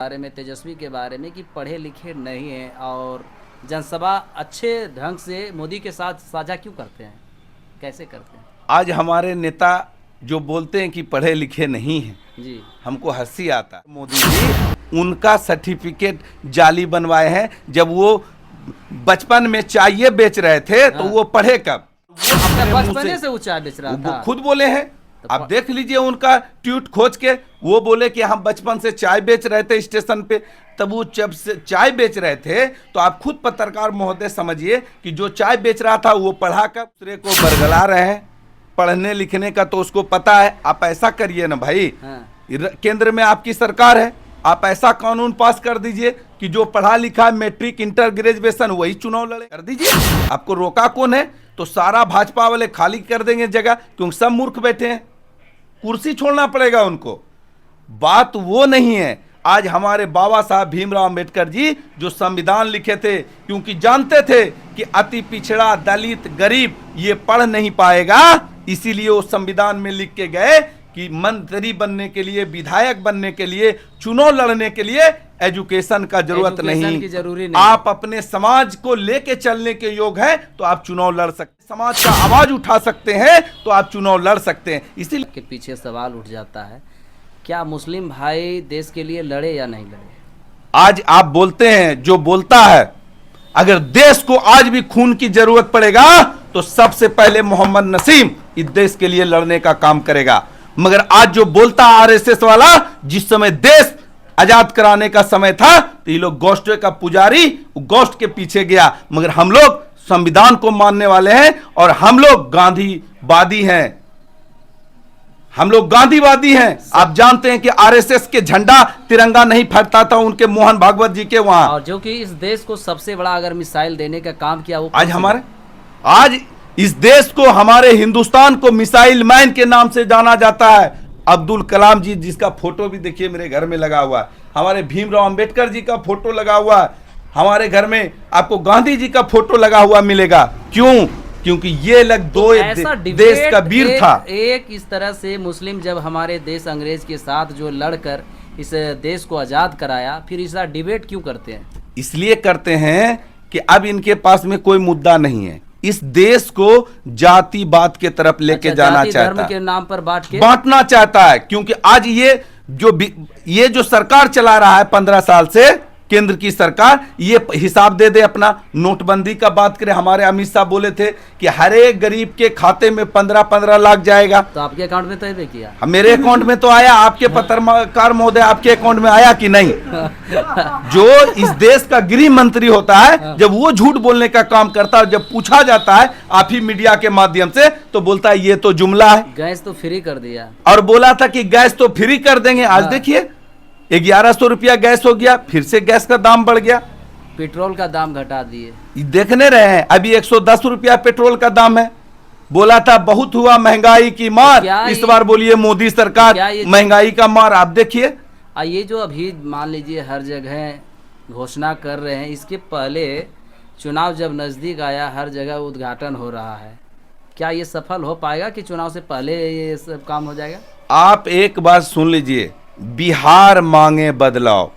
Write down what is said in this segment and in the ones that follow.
बारे में, तेजस्वी के बारे में कि पढ़े लिखे नहीं हैं और जनसभा अच्छे ढंग से मोदी के साथ साझा क्यों करते हैं, कैसे करते हैं? आज हमारे नेता जो बोलते हैं कि पढ़े लिखे नहीं हैं, जी, हमको हंसी आता है। मोदी जी उनका सर्टिफिकेट जाली बनवाए हैं। जब वो बचपन में चाय बेच रहे थे तो वो पढ़े कब? वो अपने अपने मुंह बचपने से वो चाय बेच रहा वो था। खुद बोले हैं। आप देख लीजिए उनका ट्वीट खोज के, वो बोले कि हम बचपन से चाय बेच रहे थे स्टेशन पे। तब वो जब से चाय बेच रहे थे तो आप खुद पत्रकार महोदय समझिए कि जो चाय बेच रहा था वो पढ़ा कर दूसरे को बरगला रहे हैं। पढ़ने लिखने का तो उसको पता है। आप ऐसा करिए ना भाई, केंद्र में आपकी सरकार है, आप ऐसा कानून पास कर दीजिए कि जो पढ़ा लिखा मैट्रिक इंटर ग्रेजुएशन वही चुनाव लड़े, कर दीजिए। आपको रोका कौन है? तो सारा भाजपा वाले खाली कर देंगे जगह, क्योंकि सब मूर्ख बैठे हैं, कुर्सी छोड़ना पड़ेगा उनको। बात वो नहीं है। आज हमारे बाबा साहब भीमराव अंबेडकर जी जो संविधान लिखे थे, क्योंकि जानते थे कि अति पिछड़ा, दलित, गरीब ये पढ़ नहीं पाएगा, इसीलिए वो संविधान में लिख के गए कि मंत्री बनने के लिए, विधायक बनने के लिए, चुनाव लड़ने के लिए एजुकेशन का जरूरत नहीं। जरूरी नहीं। आप अपने समाज को लेके चलने के योग्य हैं तो आप चुनाव लड़ सकते हैं, समाज का आवाज उठा सकते हैं तो आप चुनाव लड़ सकते हैं। इसीलिए के पीछे सवाल उठ जाता है, क्या मुस्लिम भाई देश के लिए लड़े या नहीं लड़े? आज आप बोलते हैं, जो बोलता है अगर देश को आज भी खून की जरूरत पड़ेगा तो सबसे पहले मोहम्मद नसीम इस देश के लिए लड़ने का काम करेगा। मगर आज जो बोलता आरएसएस वाला, जिस समय देश आजाद कराने का समय था तो ये लोग गोष्ठ का पुजारी, गोष्ठ के पीछे गया। मगर हम लोग संविधान को मानने वाले हैं और हम लोग गांधीवादी हैं। हम लोग गांधीवादी हैं। आप जानते हैं कि आरएसएस के झंडा तिरंगा नहीं फहरता था उनके मोहन भागवत जी के वहां, और जो कि इस देश को सबसे बड़ा अगर मिसाइल देने का काम किया वो आज इस देश को, हमारे हिंदुस्तान को मिसाइल मैन के नाम से जाना जाता है। अब्दुल कलाम जी, जिसका फोटो भी देखिए मेरे घर में लगा हुआ है, हमारे भीमराव अंबेडकर जी का फोटो लगा हुआ है, हमारे घर में आपको गांधी जी का फोटो लगा हुआ मिलेगा। क्यों? क्योंकि ये लग दो देश का वीर था। एक इस तरह से मुस्लिम जब हमारे देश अंग्रेज के साथ जो लड़कर इस देश को आजाद कराया, फिर इसका डिबेट क्यों करते हैं? इसलिए करते हैं कि अब इनके पास में कोई मुद्दा नहीं है। इस देश को जातिवाद के तरफ लेके जाना चाहता है, धर्म के नाम पर बांटना चाहता है। क्योंकि आज ये जो सरकार चला रहा है 15 साल से, केंद्र की सरकार, ये हिसाब दे दे अपना। नोटबंदी का बात करें, हमारे अमित शाह बोले थे कि हर एक गरीब के खाते में 15-15 लाख जाएगा। तो आपके अकाउंट में तो ये किया? मेरे अकाउंट में तो आया। आपके पत्रकार महोदय, आपके अकाउंट में आया कि नहीं? जो इस देश का गृह मंत्री होता है, जब वो झूठ बोलने का काम करता है, जब पूछा जाता है आप ही मीडिया के माध्यम से, तो बोलता है ये तो जुमला है, गैस तो फ्री कर दिया, और बोला था कि गैस तो फ्री कर देंगे। आज देखिए 1100 रुपया गैस हो गया, फिर से गैस का दाम बढ़ गया। पेट्रोल का दाम घटा दिए, देखने रहे हैं। अभी 110 रुपया पेट्रोल का दाम है। बोला था बहुत हुआ महंगाई की मार, इस बार बोलिए मोदी सरकार महंगाई का मार। आप देखिए ये जो अभी मान लीजिए हर जगह घोषणा कर रहे हैं, इसके पहले चुनाव जब नजदीक आया हर जगह उद्घाटन हो रहा है, क्या ये सफल हो पाएगा कि चुनाव से पहले ये सब काम हो जाएगा? आप एक बात सुन लीजिए, बिहार मांगे बदलाव।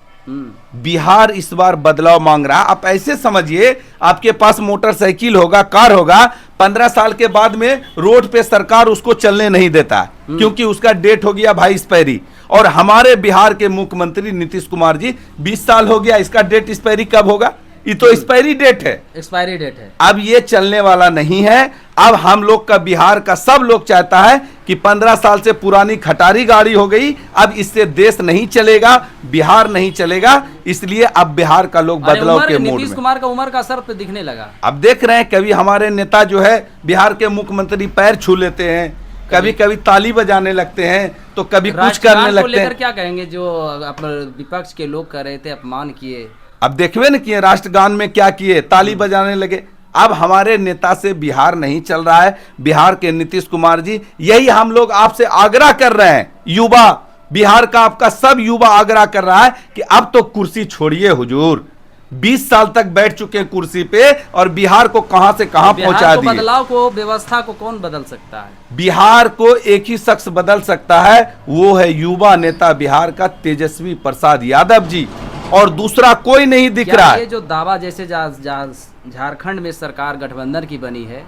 बिहार इस बार बदलाव मांग रहा है। आप ऐसे समझिए, आपके पास मोटरसाइकिल होगा, कार होगा, 15 साल के बाद में रोड पे सरकार उसको चलने नहीं देता, क्योंकि उसका डेट हो गया भाई एक्सपायरी। और हमारे बिहार के मुख्यमंत्री नीतीश कुमार जी, 20 साल हो गया, इसका डेट एक्सपायरी कब होगा? ये तो एक्सपायरी डेट है, एक्सपायरी डेट है। अब ये चलने वाला नहीं है। अब हम लोग का, बिहार का सब लोग चाहता है कि 15 साल से पुरानी खटारी गाड़ी हो गई, अब इससे देश नहीं चलेगा, बिहार नहीं चलेगा। इसलिए अब बिहार का लोग बदलाव के मूड में। नीतीश कुमार का उम्र का असर पे दिखने लगा। अब देख रहे हैं, कभी हमारे नेता जो है बिहार के मुख्यमंत्री पैर छू लेते हैं, कभी कभी ताली बजाने लगते हैं, तो कभी कुछ करने लगते हैं। क्या कहेंगे जो विपक्ष के लोग कर रहे थे, अपमान किए? अब देखवे न किए, राष्ट्रगान में क्या किए, ताली बजाने लगे। अब हमारे नेता से बिहार नहीं चल रहा है, बिहार के नीतीश कुमार जी। यही हम लोग आपसे आग्रह कर रहे हैं, युवा, बिहार का आपका सब युवा आग्रह कर रहा है कि अब तो कुर्सी छोड़िए हुजूर। 20 साल तक बैठ चुके हैं कुर्सी पे और बिहार को कहां से कहां पहुंचा बिहार को दिए। बदलाव को, व्यवस्था को कौन बदल सकता है? बिहार को एक ही शख्स बदल सकता है, वो है युवा नेता बिहार का तेजस्वी प्रसाद यादव जी, और दूसरा कोई नहीं दिख क्या रहा है। ये जो दावा जैसे झारखंड में सरकार गठबंधन की बनी है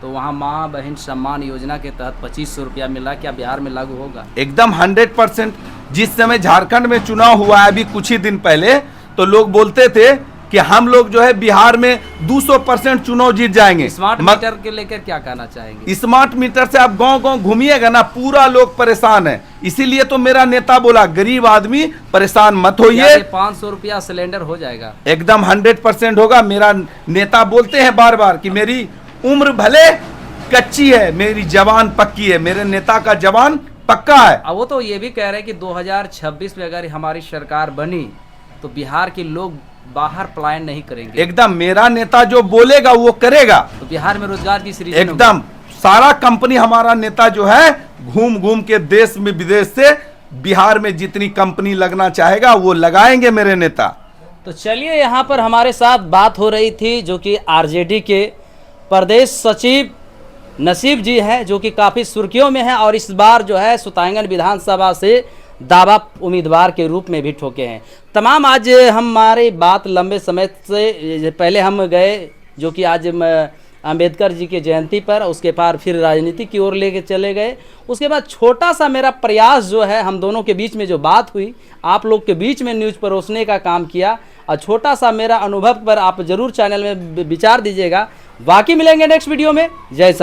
तो वहाँ माँ बहन सम्मान योजना के तहत 2500 रुपया मिला, क्या बिहार में लागू होगा? एकदम 100%। जिस समय झारखंड में चुनाव हुआ है अभी कुछ ही दिन पहले, तो लोग बोलते थे कि हम लोग जो है बिहार में 200% चुनाव जीत जाएंगे। स्मार्ट मीटर के लेकर क्या कहना चाहेंगे? स्मार्ट मीटर से आप गांव गांव घूमिएगा ना, पूरा लोग परेशान है। इसीलिए तो मेरा नेता बोला गरीब आदमी परेशान मत होइए, 500 रुपया सिलेंडर हो जाएगा। एकदम 100% होगा। मेरा नेता बोलते हैं बार बार कि मेरी उम्र भले कच्ची है, मेरी जवान पक्की है। मेरे नेता का जवान पक्का है। अब वो तो ये भी कह रहे हैं कि 2026 में अगर हमारी सरकार बनी तो बिहार के लोग बाहर पलायन नहीं करेंगे। एकदम मेरा नेता जो बोलेगा वो करेगा। तो बिहार में रोजगार की सृजन एकदम सारा कंपनी हमारा नेता जो है घूम घूम के देश में विदेश से बिहार में जितनी कंपनी लगना चाहेगा वो लगाएंगे मेरे नेता। तो चलिए, यहाँ पर हमारे साथ बात हो रही थी जो कि आरजेडी के प्रदेश सचिव नसीब जी हैं, जो कि काफ़ी सुर्खियों में हैं और इस बार जो है सुतांगन विधानसभा से दावा उम्मीदवार के रूप में भी ठोके हैं। तमाम आज हमारी बात लंबे समय से पहले हम गए जो कि आज अंबेडकर जी की जयंती पर, उसके बाद फिर राजनीति की ओर लेके चले गए। उसके बाद छोटा सा मेरा प्रयास जो है, हम दोनों के बीच में जो बात हुई, आप लोग के बीच में न्यूज़ परोसने का काम किया, और छोटा सा मेरा अनुभव पर आप जरूर चैनल में विचार दीजिएगा। बाकी मिलेंगे नेक्स्ट वीडियो में। जय सत।